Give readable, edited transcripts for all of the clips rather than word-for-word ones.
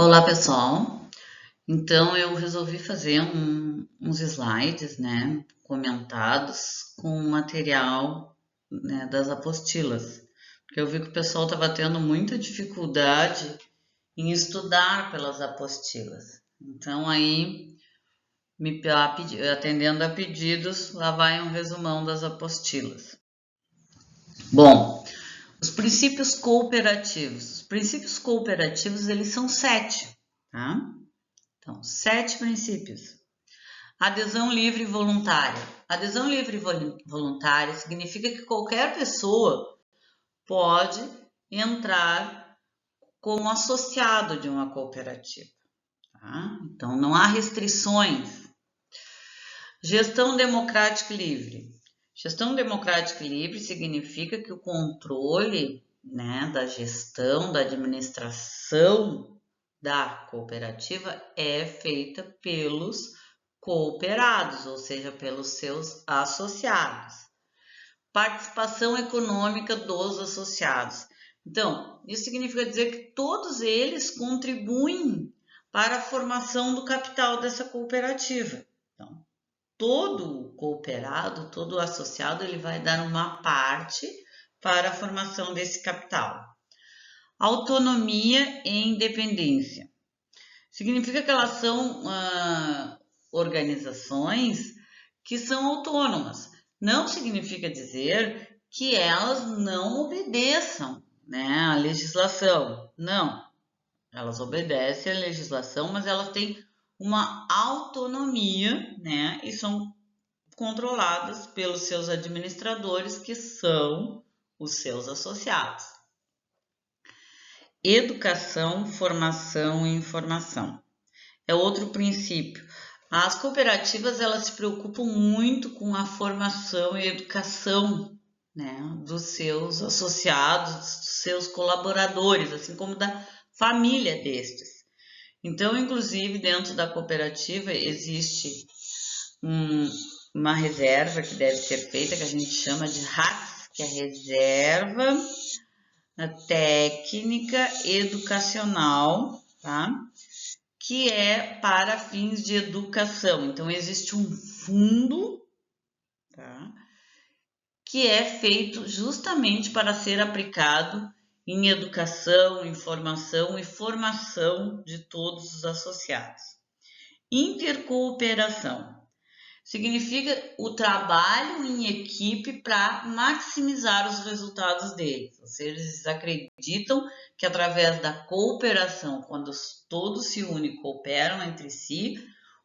Olá, pessoal. Então, eu resolvi fazer uns slides, né, comentados com o material, né, das apostilas, porque eu vi que o pessoal estava tendo muita dificuldade em estudar pelas apostilas. Então, aí, atendendo a pedidos, lá vai um resumão das apostilas. Bom, os princípios cooperativos. Os princípios cooperativos, eles são 7, tá? Então, 7 princípios. Adesão livre e voluntária. Adesão livre e voluntária significa que qualquer pessoa pode entrar como associado de uma cooperativa. Tá? Então, não há restrições. Gestão democrática e livre. Gestão democrática e livre significa que o controle, né, da gestão, da administração da cooperativa é feita pelos cooperados, ou seja, pelos seus associados. Participação econômica dos associados. Então, isso significa dizer que todos eles contribuem para a formação do capital dessa cooperativa. Então, todo cooperado, todo associado, ele vai dar uma parte para a formação desse capital. Autonomia e independência. Significa que elas são organizações que são autônomas. Não significa dizer que elas não obedeçam, né, à legislação. Não, elas obedecem à legislação, mas elas têm uma autonomia, né, e são controladas pelos seus administradores, que são os seus associados. Educação, formação e informação. É outro princípio. As cooperativas, elas se preocupam muito com a formação e educação, né, dos seus associados, dos seus colaboradores, assim como da família destes. Então, inclusive, dentro da cooperativa existe uma reserva que deve ser feita, que a gente chama de RATS, que é Reserva Técnica Educacional, tá? Que é para fins de educação. Então, existe um fundo, tá? Que é feito justamente para ser aplicado em educação, informação e formação de todos os associados. Intercooperação significa o trabalho em equipe para maximizar os resultados deles. Ou seja, eles acreditam que através da cooperação, quando todos se unem e cooperam entre si,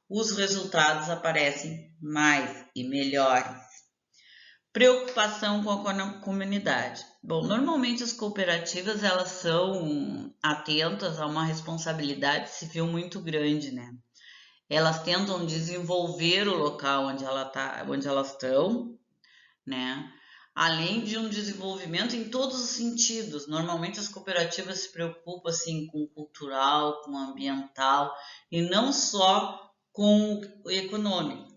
os resultados aparecem mais e melhores. Preocupação com a comunidade. Bom, normalmente as cooperativas, elas são atentas a uma responsabilidade civil muito grande, né? Elas tentam desenvolver o local onde elas estão, né? Além de um desenvolvimento em todos os sentidos. Normalmente as cooperativas se preocupam assim com o cultural, com o ambiental e não só com o econômico.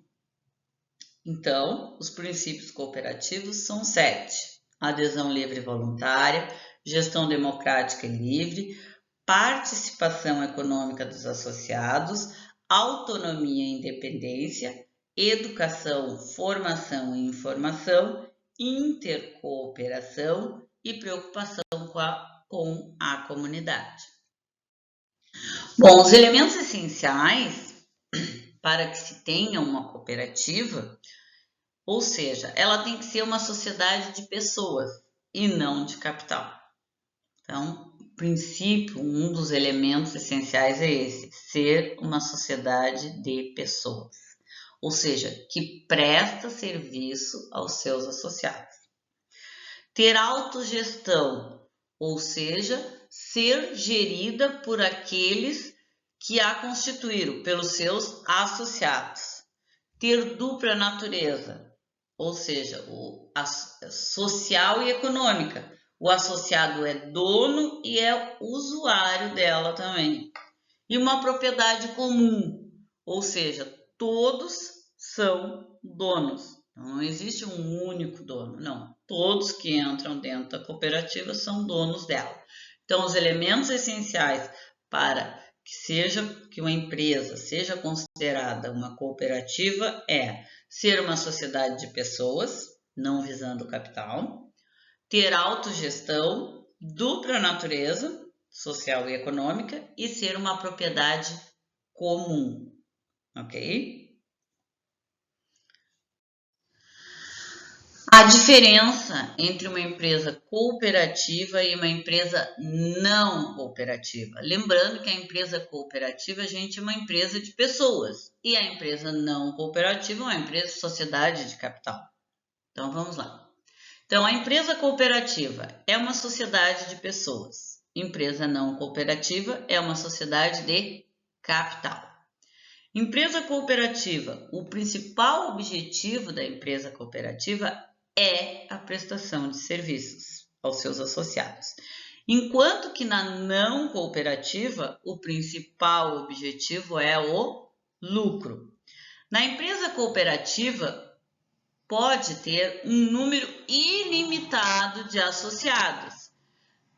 Então, os princípios cooperativos são 7: adesão livre e voluntária, gestão democrática e livre, participação econômica dos associados, autonomia e independência, educação, formação e informação, intercooperação e preocupação com a comunidade. Bom, os elementos essenciais para que se tenha uma cooperativa, ou seja, ela tem que ser uma sociedade de pessoas e não de capital. Então, princípio, um dos elementos essenciais é esse: ser uma sociedade de pessoas, ou seja, que presta serviço aos seus associados. Ter autogestão, ou seja, ser gerida por aqueles que a constituíram, pelos seus associados. Ter dupla natureza, ou seja, social e econômica. O associado é dono e é usuário dela também. E uma propriedade comum, ou seja, todos são donos. Não existe um único dono, não. Todos que entram dentro da cooperativa são donos dela. Então, os elementos essenciais para que uma empresa seja considerada uma cooperativa é ser uma sociedade de pessoas, não visando capital, ter autogestão, dupla natureza, social e econômica, e ser uma propriedade comum, ok? A diferença entre uma empresa cooperativa e uma empresa não cooperativa. Lembrando que a empresa cooperativa, gente, é uma empresa de pessoas. E a empresa não cooperativa é uma empresa de sociedade de capital. Então, vamos lá. Então, a empresa cooperativa é uma sociedade de pessoas. Empresa não cooperativa é uma sociedade de capital. Empresa cooperativa, o principal objetivo da empresa cooperativa é a prestação de serviços aos seus associados. Enquanto que na não cooperativa, o principal objetivo é o lucro. Na empresa cooperativa, pode ter um número ilimitado de associados,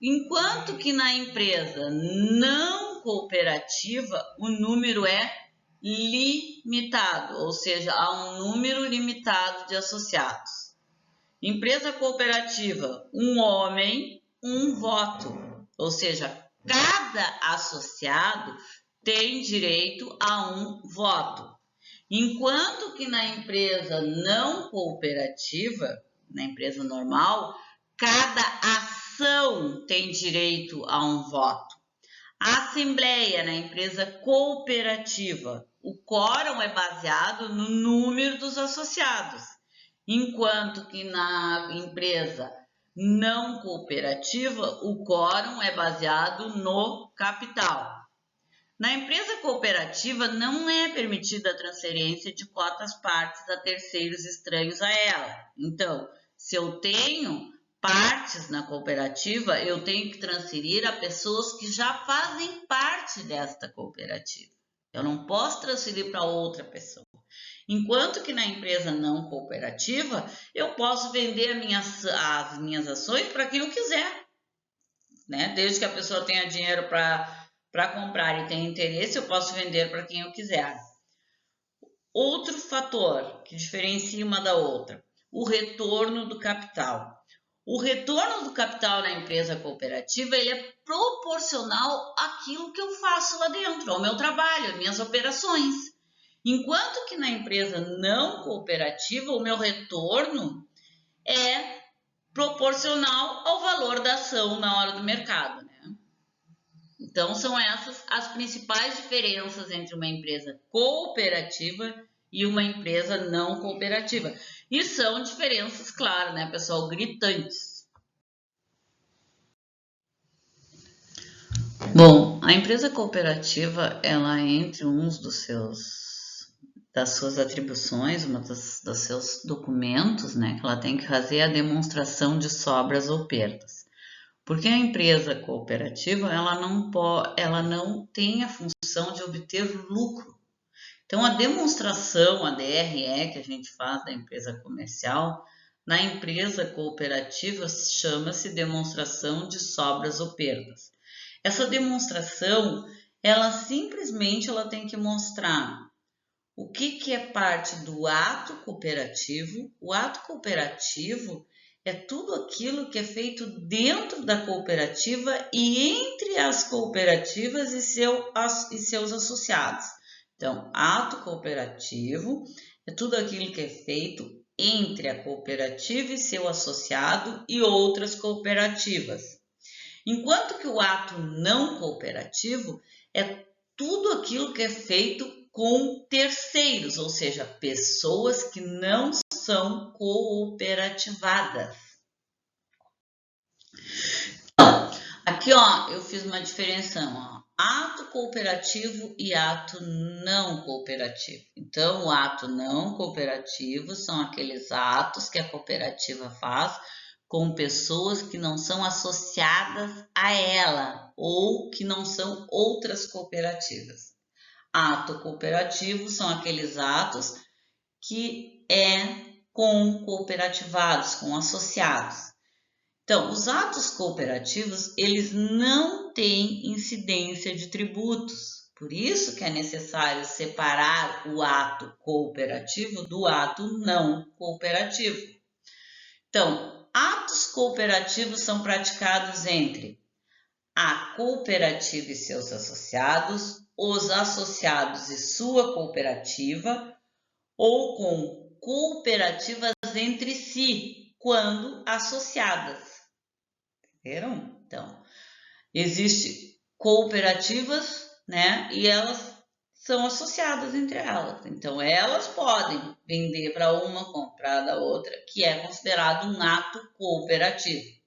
enquanto que na empresa não cooperativa, o número é limitado, ou seja, há um número limitado de associados. Empresa cooperativa, um homem, um voto, ou seja, cada associado tem direito a um voto. Enquanto que na empresa não cooperativa, na empresa normal, cada ação tem direito a um voto. A assembleia na empresa cooperativa, o quórum é baseado no número dos associados, enquanto que na empresa não cooperativa, o quórum é baseado no capital. Na empresa cooperativa não é permitida a transferência de cotas partes a terceiros estranhos a ela. Então, se eu tenho partes na cooperativa, eu tenho que transferir a pessoas que já fazem parte desta cooperativa. Eu não posso transferir para outra pessoa. Enquanto que na empresa não cooperativa, eu posso vender as minhas ações para quem eu quiser, né? Desde que a pessoa tenha dinheiro para comprar e tenha interesse, eu posso vender para quem eu quiser. Outro fator que diferencia uma da outra, o retorno do capital. O retorno do capital na empresa cooperativa, ele é proporcional àquilo que eu faço lá dentro, ao meu trabalho, às minhas operações. Enquanto que na empresa não cooperativa, o meu retorno é proporcional ao valor da ação na hora do mercado, né? Então, são essas as principais diferenças entre uma empresa cooperativa e uma empresa não cooperativa. E são diferenças, claro, né, pessoal, gritantes. Bom, a empresa cooperativa, ela entre uns das suas atribuições, dos seus documentos, né, que ela tem que fazer a demonstração de sobras ou perdas. Porque a empresa cooperativa, ela não tem a função de obter lucro. Então, a demonstração, a DRE, que a gente faz da empresa comercial, na empresa cooperativa chama-se demonstração de sobras ou perdas. Essa demonstração, ela simplesmente tem que mostrar o que é parte do ato cooperativo. O ato cooperativo é tudo aquilo que é feito dentro da cooperativa e entre as cooperativas e seus associados. Então, ato cooperativo é tudo aquilo que é feito entre a cooperativa e seu associado e outras cooperativas. Enquanto que o ato não cooperativo é tudo aquilo que é feito com terceiros, ou seja, pessoas que não são cooperativadas. Então, aqui eu fiz uma diferenciação, ato cooperativo e ato não cooperativo. Então, o ato não cooperativo são aqueles atos que a cooperativa faz com pessoas que não são associadas a ela ou que não são outras cooperativas. Ato cooperativo são aqueles atos que com cooperativados, com associados. Então, os atos cooperativos, eles não têm incidência de tributos. Por isso que é necessário separar o ato cooperativo do ato não cooperativo. Então, atos cooperativos são praticados entre a cooperativa e seus associados, os associados e sua cooperativa, ou com cooperativas entre si, quando associadas. Entenderam? Então, existem cooperativas, né? E elas são associadas entre elas. Então, elas podem vender para uma, comprar da outra, que é considerado um ato cooperativo.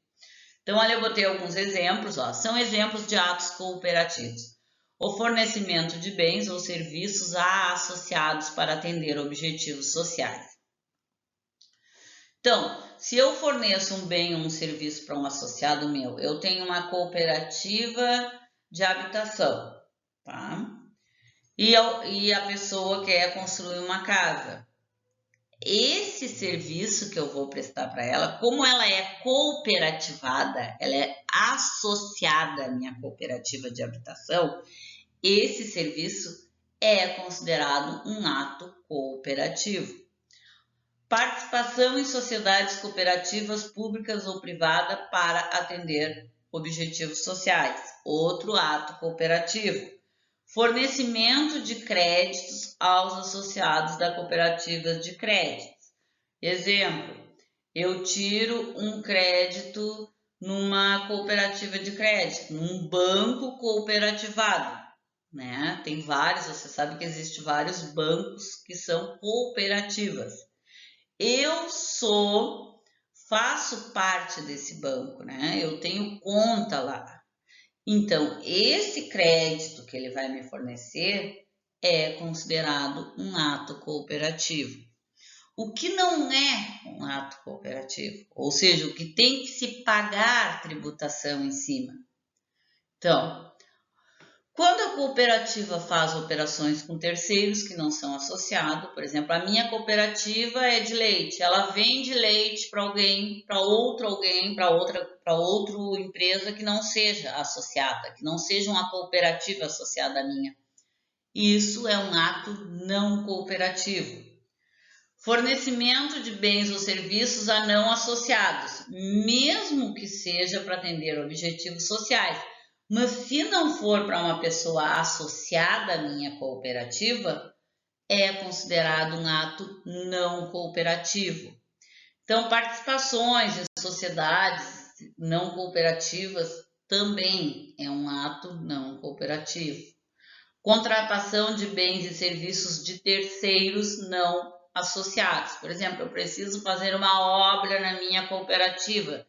Então, ali eu botei alguns exemplos, ó. São exemplos de atos cooperativos. O fornecimento de bens ou serviços a associados para atender objetivos sociais. Então, se eu forneço um bem ou um serviço para um associado meu, eu tenho uma cooperativa de habitação, tá? E a pessoa quer construir uma casa. Esse serviço que eu vou prestar para ela, como ela é cooperativada, ela é associada à minha cooperativa de habitação, esse serviço é considerado um ato cooperativo. Participação em sociedades cooperativas públicas ou privadas para atender objetivos sociais, outro ato cooperativo. Fornecimento de créditos aos associados da cooperativa de créditos. Exemplo, eu tiro um crédito numa cooperativa de crédito, num banco cooperativado, né? Tem vários, você sabe que existem vários bancos que são cooperativas. Eu faço parte desse banco, né? Eu tenho conta lá. Então, esse crédito que ele vai me fornecer é considerado um ato cooperativo. O que não é um ato cooperativo, ou seja, o que tem que se pagar tributação em cima. Então, quando a cooperativa faz operações com terceiros que não são associados, por exemplo, a minha cooperativa é de leite, ela vende leite para alguém, para outra empresa que não seja associada, que não seja uma cooperativa associada à minha. Isso é um ato não cooperativo. Fornecimento de bens ou serviços a não associados, mesmo que seja para atender objetivos sociais. Mas se não for para uma pessoa associada à minha cooperativa, é considerado um ato não cooperativo. Então, participações em sociedades não cooperativas também é um ato não cooperativo. Contratação de bens e serviços de terceiros não associados. Por exemplo, eu preciso fazer uma obra na minha cooperativa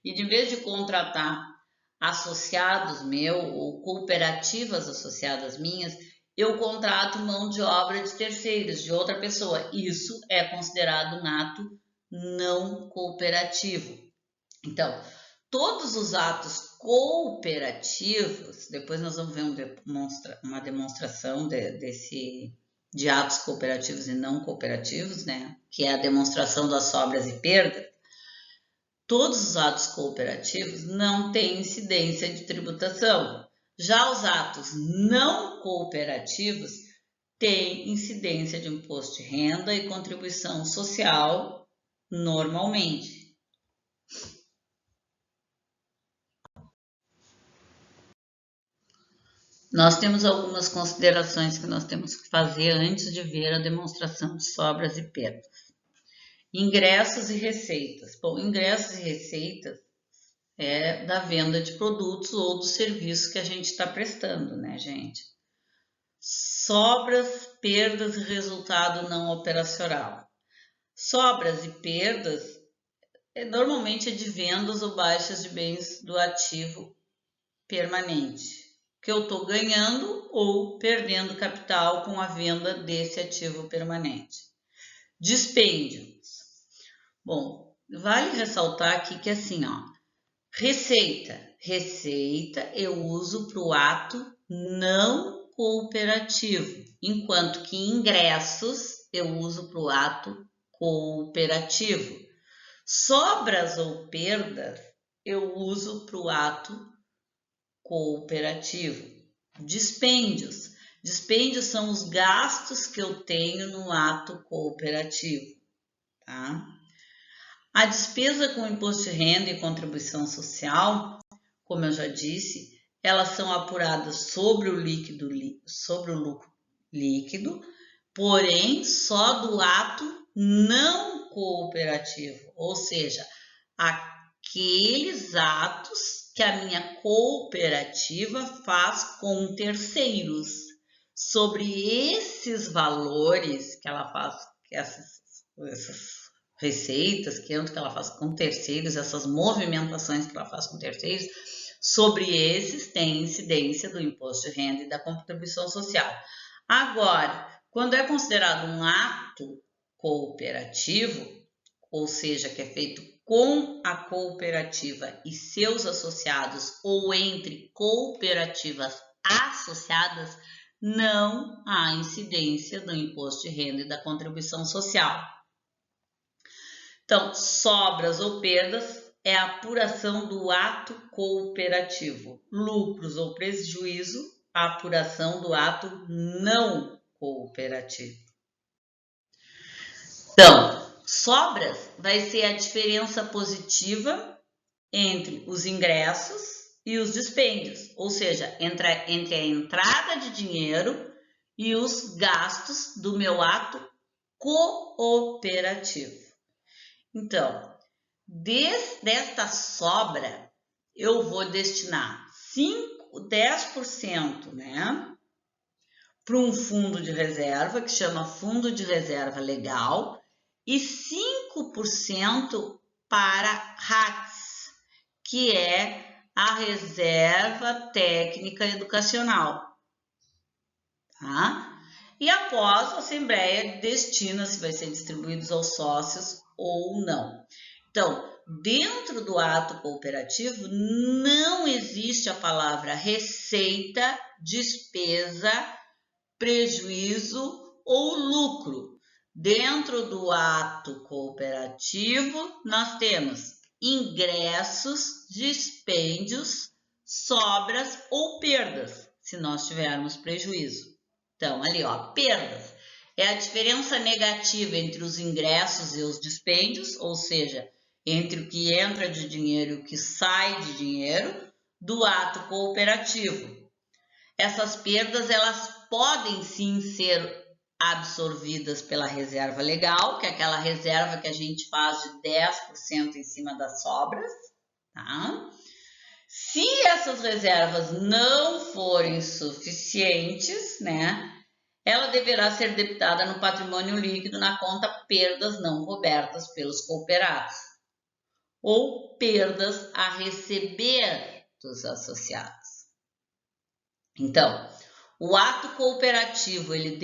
e, de vez de contratar associados meu ou cooperativas associadas minhas, eu contrato mão de obra de terceiros, de outra pessoa. Isso é considerado um ato não cooperativo. Então, todos os atos cooperativos, depois nós vamos ver uma demonstração de atos cooperativos e não cooperativos, né? Que é a demonstração das sobras e perdas. Todos os atos cooperativos não têm incidência de tributação. Já os atos não cooperativos têm incidência de imposto de renda e contribuição social normalmente. Nós temos algumas considerações que nós temos que fazer antes de ver a demonstração de sobras e perdas. Ingressos e receitas. Bom, ingressos e receitas é da venda de produtos ou do serviço que a gente está prestando, né, gente? Sobras, perdas e resultado não operacional. Sobras e perdas normalmente é de vendas ou baixas de bens do ativo permanente, que eu estou ganhando ou perdendo capital com a venda desse ativo permanente. Dispêndios. Bom, vale ressaltar aqui que assim, ó, receita eu uso para o ato não cooperativo, enquanto que ingressos eu uso para o ato cooperativo. Sobras ou perdas eu uso para o ato cooperativo. Dispêndios Dispêndios são os gastos que eu tenho no ato cooperativo, tá? A despesa com imposto de renda e contribuição social, como eu já disse, elas são apuradas sobre o lucro líquido, porém só do ato não cooperativo, ou seja, aqueles atos que a minha cooperativa faz com terceiros. Sobre esses valores que ela faz, essas receitas que ela faz com terceiros, essas movimentações que ela faz com terceiros, sobre esses tem incidência do imposto de renda e da contribuição social. Agora, quando é considerado um ato cooperativo, ou seja, que é feito com a cooperativa e seus associados ou entre cooperativas associadas, não há incidência do imposto de renda e da contribuição social. Então, sobras ou perdas é a apuração do ato cooperativo. Lucros ou prejuízo, a apuração do ato não cooperativo. Então, sobras vai ser a diferença positiva entre os ingressos e os dispêndios, ou seja, entre a entrada de dinheiro e os gastos do meu ato cooperativo. Então, desta sobra, eu vou destinar 10%, né, para um fundo de reserva, que chama Fundo de Reserva Legal, e 5% para RATS, que é a Reserva Técnica Educacional, tá? E após a Assembleia destina se vai ser distribuídos aos sócios ou não. Então, dentro do ato cooperativo não existe a palavra receita, despesa, prejuízo ou lucro. Dentro do ato cooperativo nós temos ingressos, dispêndios, sobras ou perdas, se nós tivermos prejuízo. Então, ali, ó, perdas é a diferença negativa entre os ingressos e os dispêndios, ou seja, entre o que entra de dinheiro e o que sai de dinheiro do ato cooperativo. Essas perdas, elas podem sim ser absorvidas pela reserva legal, que é aquela reserva que a gente faz de 10% em cima das sobras, tá? Se essas reservas não forem suficientes, né, ela deverá ser debitada no patrimônio líquido na conta perdas não cobertas pelos cooperados ou perdas a receber dos associados. Então, o ato cooperativo, ele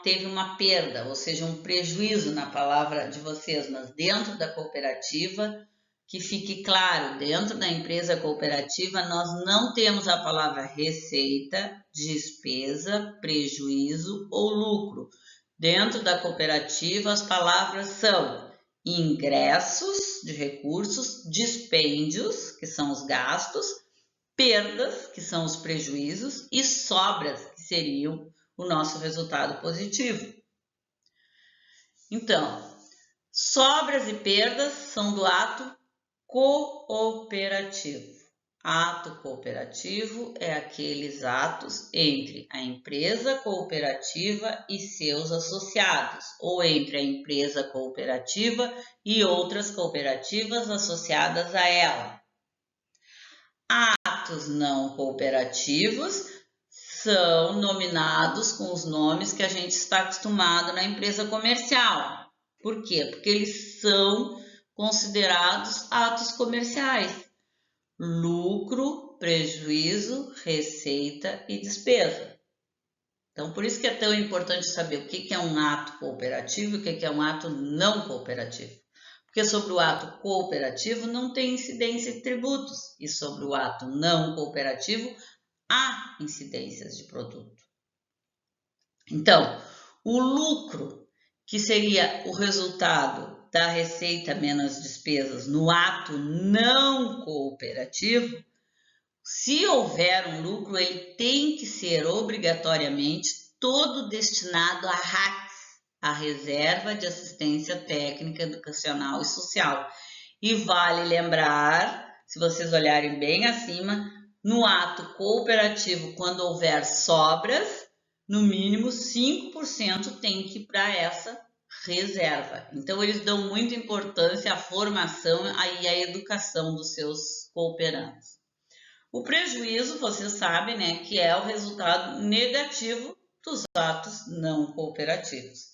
teve uma perda, ou seja, um prejuízo na palavra de vocês, mas dentro da cooperativa, que fique claro, dentro da empresa cooperativa, nós não temos a palavra receita, despesa, prejuízo ou lucro. Dentro da cooperativa, as palavras são ingressos de recursos, dispêndios, que são os gastos, perdas, que são os prejuízos, e sobras, que seriam o nosso resultado positivo. Então, sobras e perdas são do ato cooperativo. Ato cooperativo é aqueles atos entre a empresa cooperativa e seus associados, ou entre a empresa cooperativa e outras cooperativas associadas a ela. Atos não cooperativos são nominados com os nomes que a gente está acostumado na empresa comercial. Por quê? Porque eles são considerados atos comerciais. Lucro, prejuízo, receita e despesa. Então, por isso que é tão importante saber o que é um ato cooperativo e o que é um ato não cooperativo. Porque sobre o ato cooperativo não tem incidência de tributos e sobre o ato não cooperativo há incidências de produto. Então, o lucro, que seria o resultado da receita menos despesas no ato não cooperativo, Se houver um lucro, ele tem que ser obrigatoriamente todo destinado à RATS, a Reserva de Assistência Técnica Educacional e Social. E vale lembrar, se vocês olharem bem acima, no ato cooperativo, quando houver sobras, no mínimo 5% tem que ir para essa reserva. Então, eles dão muita importância à formação e à educação dos seus cooperantes. O prejuízo, vocês sabem, né, que é o resultado negativo dos atos não cooperativos.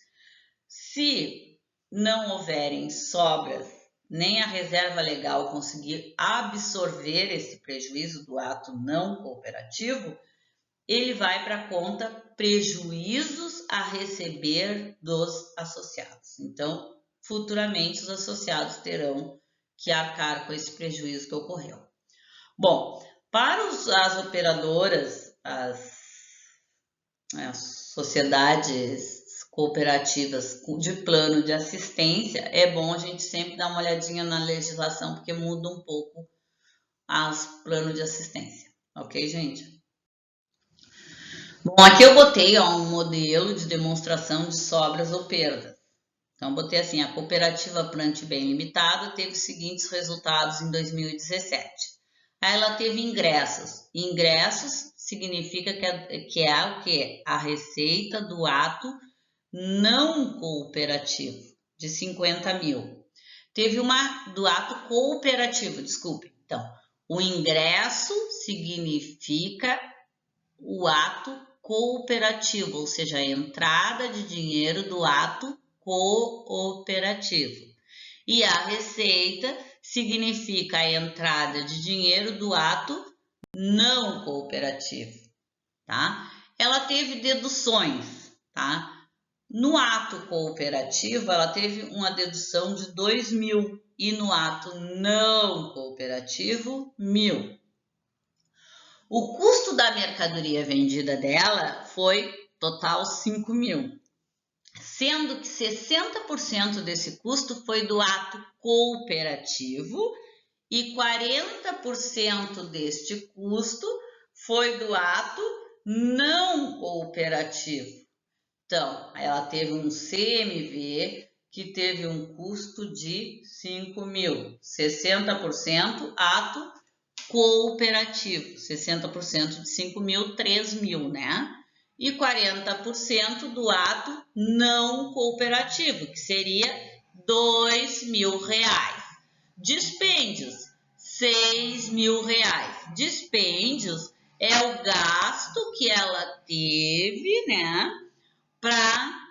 Se não houverem sobras, nem a reserva legal conseguir absorver esse prejuízo do ato não cooperativo, ele vai para a conta prejuízos a receber dos associados. Então, futuramente, os associados terão que arcar com esse prejuízo que ocorreu. Bom, para as operadoras, as sociedades cooperativas de plano de assistência, é bom a gente sempre dar uma olhadinha na legislação, porque muda um pouco os planos de assistência. Ok, gente? Bom, aqui eu botei um modelo de demonstração de sobras ou perdas. Então, botei assim, a cooperativa Plante Bem Limitada teve os seguintes resultados em 2017. Aí ela teve ingressos. Ingressos significa que é o quê? A receita do ato não cooperativo, de 50 mil. Teve do ato cooperativo, desculpe. Então, o ingresso significa o ato cooperativo, ou seja, a entrada de dinheiro do ato cooperativo. E a receita significa a entrada de dinheiro do ato não cooperativo, tá? Ela teve deduções, tá? No ato cooperativo, ela teve uma dedução de 2 mil e no ato não cooperativo, 1.000. O custo da mercadoria vendida dela foi total 5 mil, sendo que 60% desse custo foi do ato cooperativo e 40% deste custo foi do ato não cooperativo. Então, ela teve um CMV que teve um custo de 5 mil, 60% ato cooperativo, 60% de 5 mil, 3 mil, né? E 40% do ato não cooperativo, que seria 2 mil reais. Dispêndios, 6 mil reais. Dispêndios é o gasto que ela teve, né, para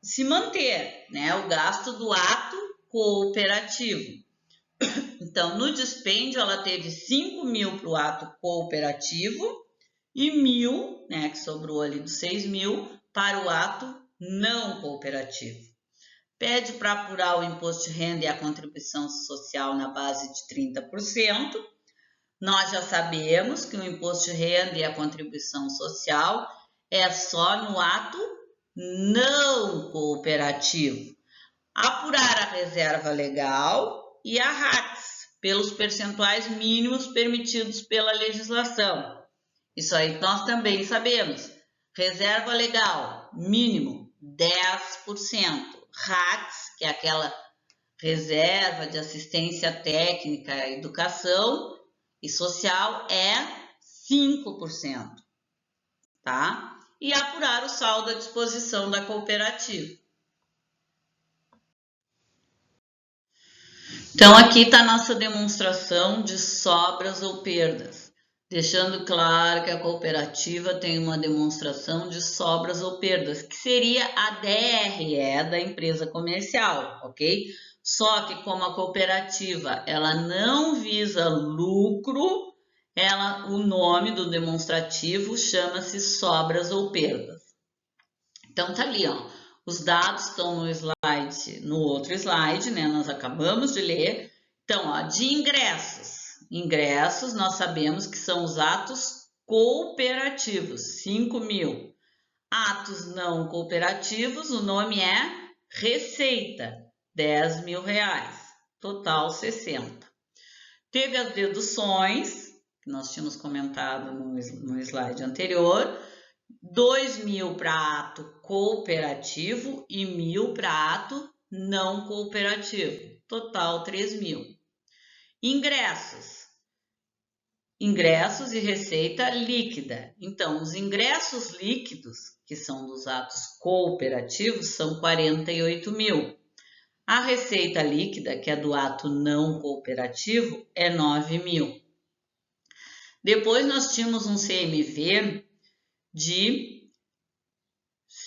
se manter, né, o gasto do ato cooperativo. Então, no dispêndio, ela teve 5 mil para o ato cooperativo e 1.000, né, que sobrou ali dos 6 mil, para o ato não cooperativo. Pede para apurar o imposto de renda e a contribuição social na base de 30%. Nós já sabemos que o imposto de renda e a contribuição social é só no ato não cooperativo. Apurar a reserva legal e a RATS, pelos percentuais mínimos permitidos pela legislação. Isso aí nós também sabemos. Reserva legal, mínimo 10%. RATS, que é aquela reserva de assistência técnica à educação e social, é 5%, tá? E apurar o saldo à disposição da cooperativa. Então, aqui está a nossa demonstração de sobras ou perdas, deixando claro que a cooperativa tem uma demonstração de sobras ou perdas, que seria a DRE da empresa comercial, ok? Só que como a cooperativa ela não visa lucro, o nome do demonstrativo chama-se sobras ou perdas. Então, tá ali, ó. Os dados estão no outro slide, né? Nós acabamos de ler. Então, ó, de ingressos. Ingressos, nós sabemos que são os atos cooperativos, 5 mil. Atos não cooperativos, o nome é receita, 10 mil reais. Total, 60. Teve as deduções, que nós tínhamos comentado no slide anterior, 2.000 para ato cooperativo e 1.000 para ato não cooperativo. Total 3.000. Ingressos e receita líquida. Então, os ingressos líquidos, que são dos atos cooperativos, são 48.000. A receita líquida, que é do ato não cooperativo, é 9.000. Depois nós tínhamos um CMV de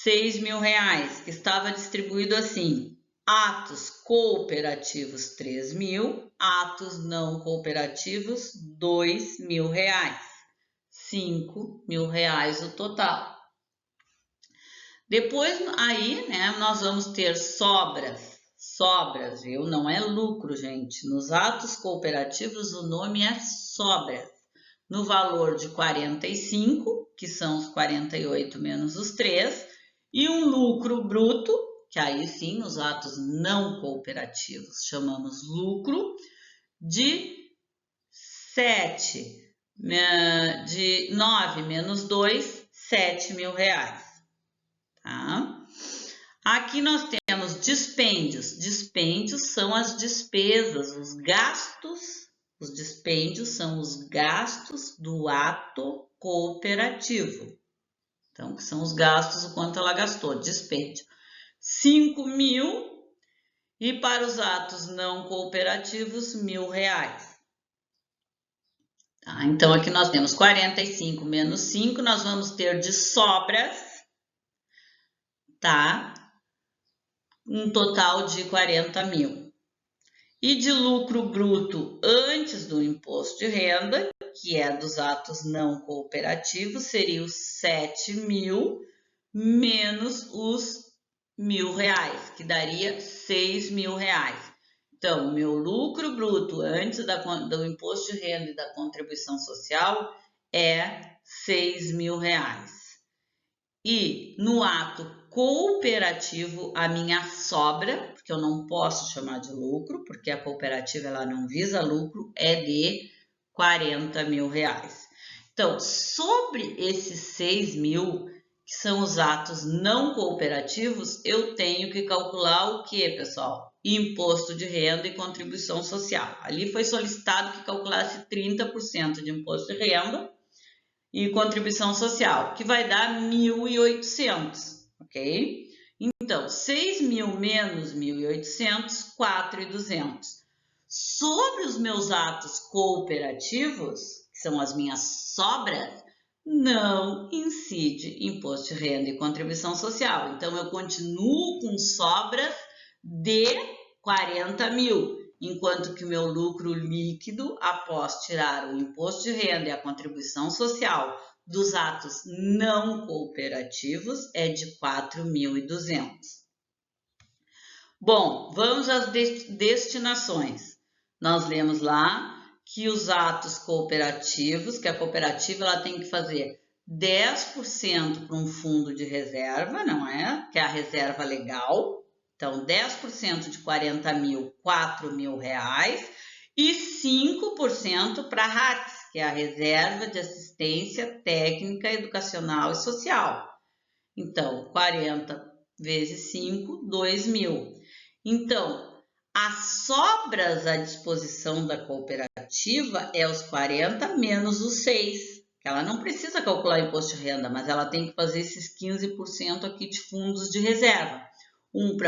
R$6.000, que estava distribuído assim: atos cooperativos 3.000, atos não cooperativos R$2.000, R$5.000 o total. Depois aí, né, nós vamos ter sobras, viu? Não é lucro, gente. Nos atos cooperativos o nome é sobras, no valor de 45, que são os 48 menos os 3, e um lucro bruto, que aí sim, nos atos não cooperativos, chamamos lucro, de 9 menos 2, R$7.000. Tá? Aqui nós temos dispêndios. Dispêndios são as despesas, os gastos. Os dispêndios são os gastos do ato cooperativo. Então, que são os gastos, o quanto ela gastou, dispêndio. 5.000 e para os atos não cooperativos, R$1.000. Tá? Então, aqui nós temos 45 menos 5, nós vamos ter de sobras, tá? Um total de 40.000. E de lucro bruto antes do imposto de renda, que é dos atos não cooperativos, seria os 7.000 menos os R$1.000, que daria R$6.000. Então, meu lucro bruto antes do imposto de renda e da contribuição social é R$6.000. E no ato cooperativo, a minha sobra, porque eu não posso chamar de lucro, porque a cooperativa ela não visa lucro, é de R$40.000. Então, sobre esses 6.000, que são os atos não cooperativos, eu tenho que calcular o que, pessoal? Imposto de renda e contribuição social. Ali foi solicitado que calculasse 30% de imposto de renda e contribuição social, que vai dar 1.800, ok? Então, 6.000 menos 1.800, 4.200. Sobre os meus atos cooperativos, que são as minhas sobras, não incide imposto de renda e contribuição social. Então, eu continuo com sobras de 40.000. Enquanto que o meu lucro líquido, após tirar o imposto de renda e a contribuição social dos atos não cooperativos, é de 4.200. Bom, vamos às destinações. Nós lemos lá que os atos cooperativos, que a cooperativa ela tem que fazer 10% para um fundo de reserva, não é? Que é a reserva legal. Então, 10% de 40.000, R$4.000 e 5% para a RATS, que é a Reserva de Assistência Técnica, Educacional e Social. Então, 40 vezes 5, 2.000. Então, as sobras à disposição da cooperativa é os 40 menos os 6. Ela não precisa calcular imposto de renda, mas ela tem que fazer esses 15% aqui de fundos de reserva. 5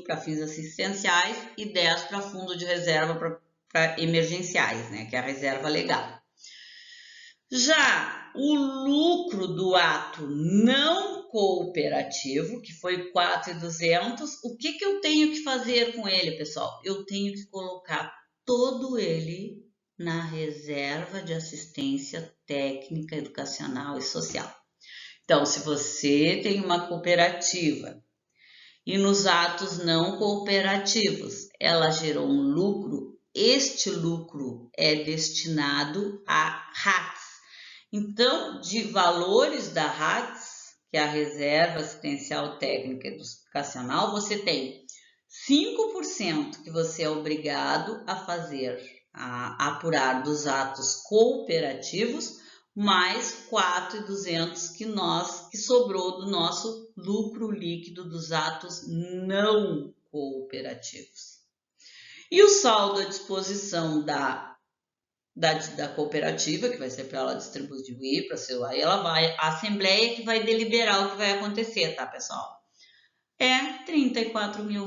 para fins assistenciais e 10 para fundo de reserva para emergenciais, né, que é a reserva legal. Já o lucro do ato não cooperativo, que foi 4.200, o que eu tenho que fazer com ele, pessoal? Eu tenho que colocar todo ele na reserva de assistência técnica, educacional e social. Então, se você tem uma cooperativa e nos atos não cooperativos ela gerou um lucro, este lucro é destinado a RATS. Então, de valores da RATS, que é a Reserva Assistencial Técnica Educacional, você tem 5% que você é obrigado a fazer apurar dos atos cooperativos, mais 4.200 que sobrou do nosso lucro líquido dos atos não cooperativos. E o saldo à disposição da cooperativa, que vai ser para ela distribuir para seu, aí ela vai, a assembleia que vai deliberar o que vai acontecer, tá, pessoal? É R$34 mil.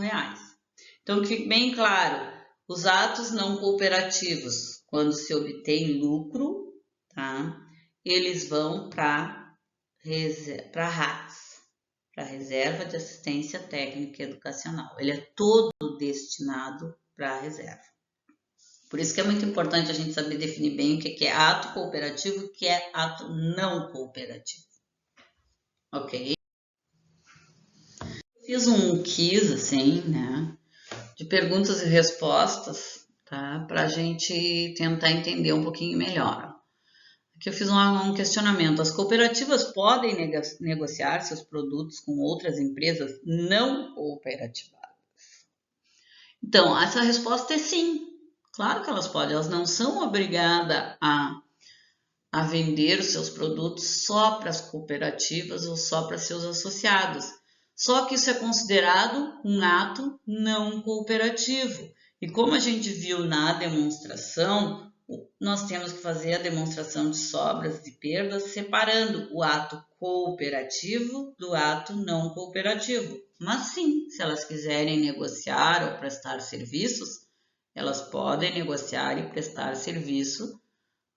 Então, que fique bem claro, os atos não cooperativos, quando se obtém lucro, tá? Eles vão para RATS, para Reserva de Assistência Técnica e Educacional. Ele é todo destinado para a reserva. Por isso que é muito importante a gente saber definir bem o que é ato cooperativo e o que é ato não cooperativo. Ok? Fiz um quiz, assim, né, de perguntas e respostas, tá, para a gente tentar entender um pouquinho melhor. Aqui eu fiz um questionamento. As cooperativas podem negociar seus produtos com outras empresas não cooperativadas? Então, essa resposta é sim. Claro que elas podem. Elas não são obrigadas a vender os seus produtos só para as cooperativas ou só para seus associados. Só que isso é considerado um ato não cooperativo. E como a gente viu na demonstração, nós temos que fazer a demonstração de sobras e perdas separando o ato cooperativo do ato não cooperativo. Mas sim, se elas quiserem negociar ou prestar serviços, elas podem negociar e prestar serviço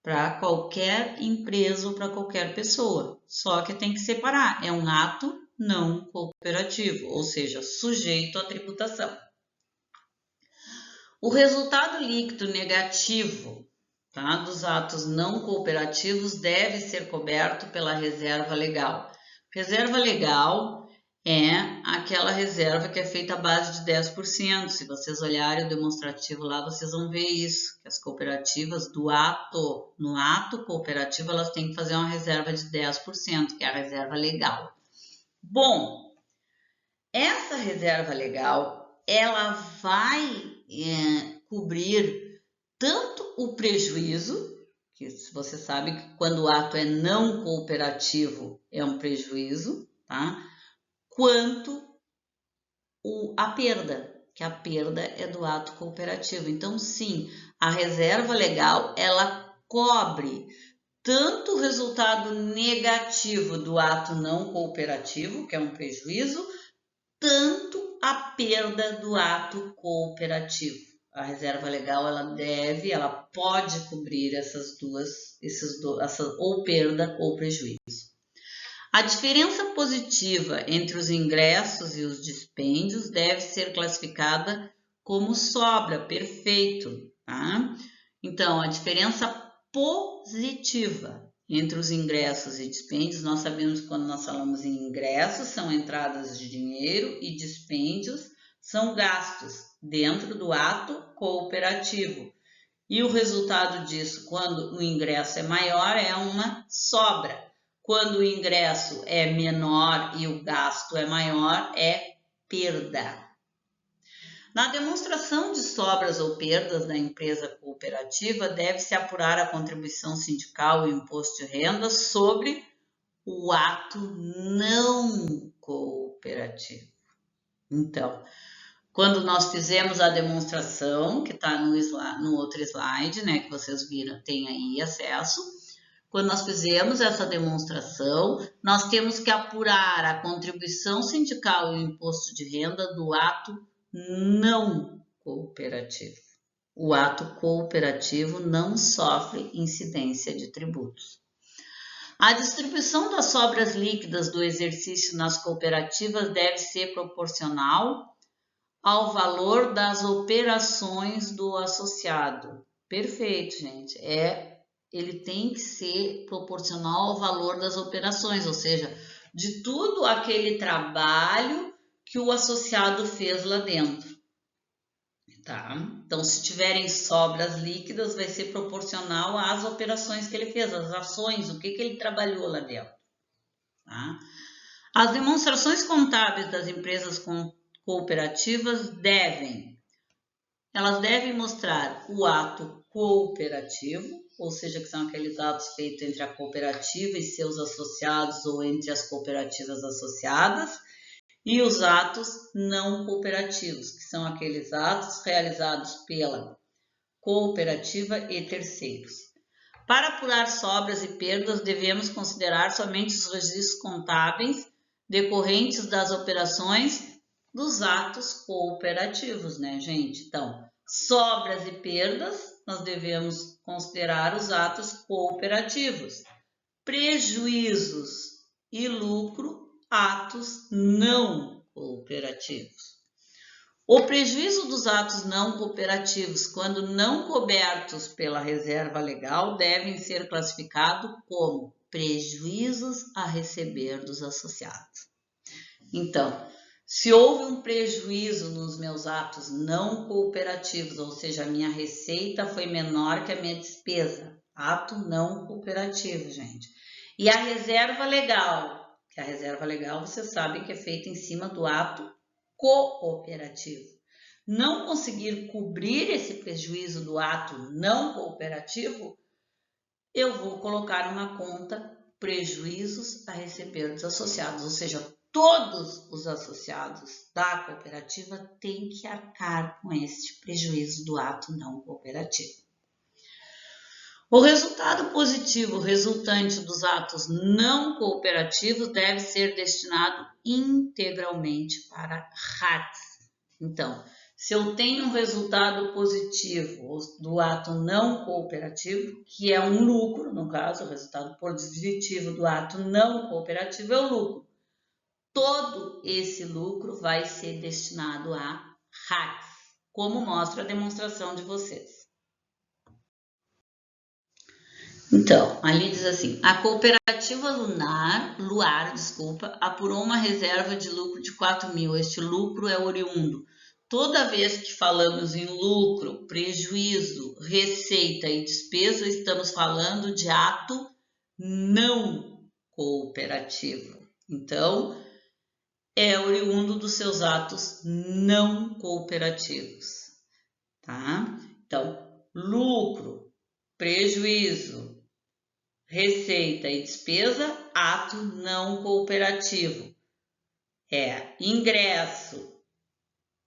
para qualquer empresa ou para qualquer pessoa. Só que tem que separar, é um ato não cooperativo, ou seja, sujeito à tributação. O resultado líquido negativo, tá, dos atos não cooperativos deve ser coberto pela reserva legal. Reserva legal é aquela reserva que é feita à base de 10%. Se vocês olharem o demonstrativo lá, vocês vão ver isso, que as cooperativas no ato cooperativo, elas têm que fazer uma reserva de 10%, que é a reserva legal. Bom, essa reserva legal, ela vai cobrir tanto o prejuízo, que você sabe que quando o ato é não cooperativo é um prejuízo, tá? Quanto a perda, que a perda é do ato cooperativo. Então, sim, a reserva legal, ela cobre tanto o resultado negativo do ato não cooperativo, que é um prejuízo, tanto a perda do ato cooperativo. A reserva legal, ela pode cobrir essas duas, ou perda ou prejuízo. A diferença positiva entre os ingressos e os dispêndios deve ser classificada como sobra, perfeito, tá? Então, a diferença positiva entre os ingressos e dispêndios, nós sabemos que quando nós falamos em ingressos, são entradas de dinheiro e dispêndios são gastos dentro do ato cooperativo. E o resultado disso, quando o ingresso é maior, é uma sobra. Quando o ingresso é menor e o gasto é maior, é perda. Na demonstração de sobras ou perdas da empresa cooperativa, deve-se apurar a contribuição sindical e o imposto de renda sobre o ato não cooperativo. Então, quando nós fizemos a demonstração, que está no outro slide, né, que vocês viram, tem aí acesso. Quando nós fizemos essa demonstração, nós temos que apurar a contribuição sindical e o imposto de renda do ato não cooperativo. O ato cooperativo não sofre incidência de tributos. A distribuição das sobras líquidas do exercício nas cooperativas deve ser proporcional ao valor das operações do associado. Perfeito, gente. Ele tem que ser proporcional ao valor das operações, ou seja, de tudo aquele trabalho que o associado fez lá dentro. Tá? Então, se tiverem sobras líquidas, vai ser proporcional às operações que ele fez, às ações, o que ele trabalhou lá dentro. Tá? As demonstrações contábeis das empresas cooperativas devem mostrar o ato cooperativo, ou seja, que são aqueles atos feitos entre a cooperativa e seus associados ou entre as cooperativas associadas, e os atos não cooperativos, que são aqueles atos realizados pela cooperativa e terceiros. Para apurar sobras e perdas, devemos considerar somente os registros contábeis decorrentes das operações dos atos cooperativos, né, gente? Então, sobras e perdas, nós devemos considerar os atos cooperativos. Prejuízos e lucro, atos não cooperativos. O prejuízo dos atos não cooperativos, quando não cobertos pela reserva legal, devem ser classificados como prejuízos a receber dos associados. Então, se houve um prejuízo nos meus atos não cooperativos, ou seja, a minha receita foi menor que a minha despesa, ato não cooperativo, gente. E a reserva legal, que a reserva legal vocês sabem que é feita em cima do ato cooperativo. Não conseguir cobrir esse prejuízo do ato não cooperativo, eu vou colocar numa conta prejuízos a receber dos associados, ou seja, todos os associados da cooperativa têm que arcar com este prejuízo do ato não cooperativo. O resultado positivo resultante dos atos não cooperativos deve ser destinado integralmente para RATs. Então, se eu tenho um resultado positivo do ato não cooperativo, que é um lucro, no caso, o resultado positivo do ato não cooperativo é o lucro. Todo esse lucro vai ser destinado a RATs, como mostra a demonstração de vocês. Então, ali diz assim, a cooperativa Luar, apurou uma reserva de lucro de 4.000. Este lucro é oriundo. Toda vez que falamos em lucro, prejuízo, receita e despesa, estamos falando de ato não cooperativo. Então, é oriundo dos seus atos não cooperativos, tá? Então, lucro, prejuízo, receita e despesa, ato não cooperativo. É ingresso,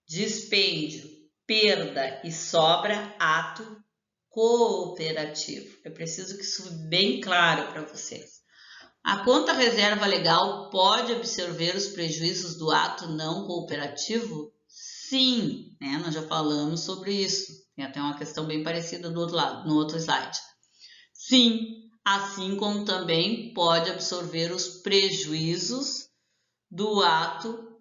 dispêndio, perda e sobra, ato cooperativo. É preciso que isso fique bem claro para vocês. A conta reserva legal pode absorver os prejuízos do ato não cooperativo? Sim, né? Nós já falamos sobre isso. Tem até uma questão bem parecida do outro lado, no outro slide. Sim, assim como também pode absorver os prejuízos do ato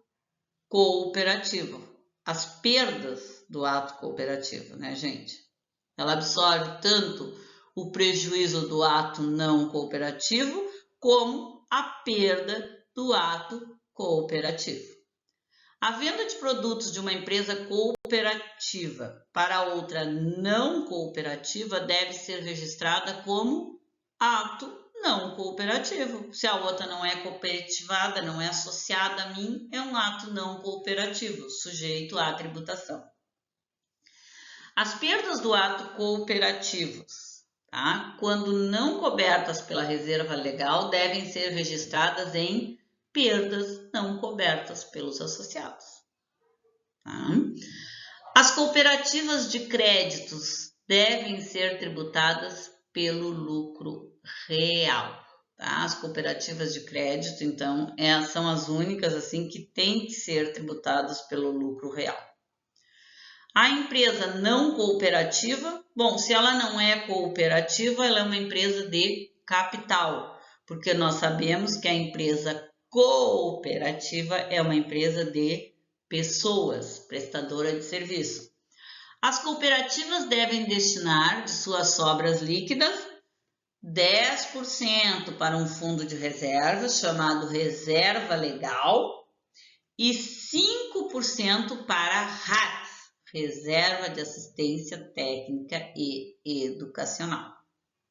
cooperativo, as perdas do ato cooperativo, né, gente? Ela absorve tanto o prejuízo do ato não cooperativo como a perda do ato cooperativo. A venda de produtos de uma empresa cooperativa para outra não cooperativa deve ser registrada como ato não cooperativo. Se a outra não é cooperativada, não é associada a mim, é um ato não cooperativo, sujeito à tributação. As perdas do ato cooperativos, tá? Quando não cobertas pela reserva legal, devem ser registradas em perdas não cobertas pelos associados. Tá? As cooperativas de créditos devem ser tributadas pelo lucro real. Tá? As cooperativas de crédito, então, são as únicas assim que têm que ser tributadas pelo lucro real. A empresa não cooperativa, bom, se ela não é cooperativa, ela é uma empresa de capital, porque nós sabemos que a empresa cooperativa é uma empresa de pessoas, prestadora de serviço. As cooperativas devem destinar de suas sobras líquidas 10% para um fundo de reservas chamado reserva legal e 5% para RATs, reserva de assistência técnica e educacional.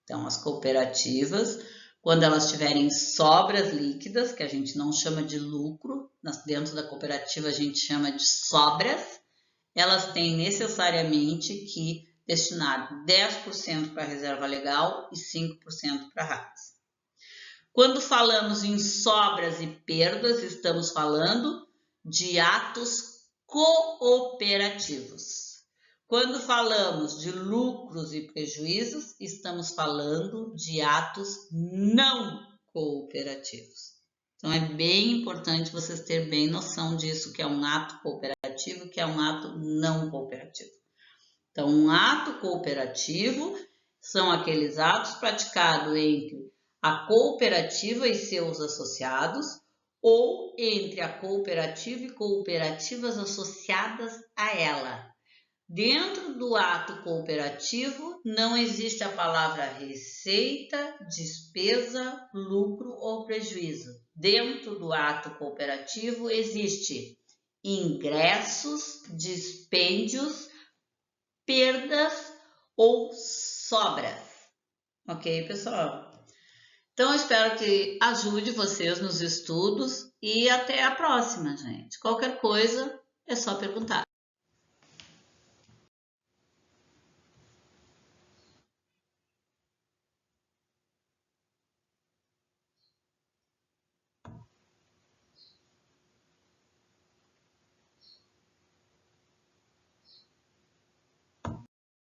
Então, as cooperativas, quando elas tiverem sobras líquidas, que a gente não chama de lucro, dentro da cooperativa a gente chama de sobras, elas têm necessariamente que destinar 10% para a reserva legal e 5% para RAPs. Quando falamos em sobras e perdas, estamos falando de atos cooperativos. Quando falamos de lucros e prejuízos, estamos falando de atos não cooperativos. Então, é bem importante vocês terem bem noção disso, que é um ato cooperativo e que é um ato não cooperativo. Então, um ato cooperativo são aqueles atos praticados entre a cooperativa e seus associados ou entre a cooperativa e cooperativas associadas a ela. Dentro do ato cooperativo não existe a palavra receita, despesa, lucro ou prejuízo. Dentro do ato cooperativo existe ingressos, dispêndios, perdas ou sobras. Ok, pessoal? Então, eu espero que ajude vocês nos estudos e até a próxima, gente. Qualquer coisa é só perguntar.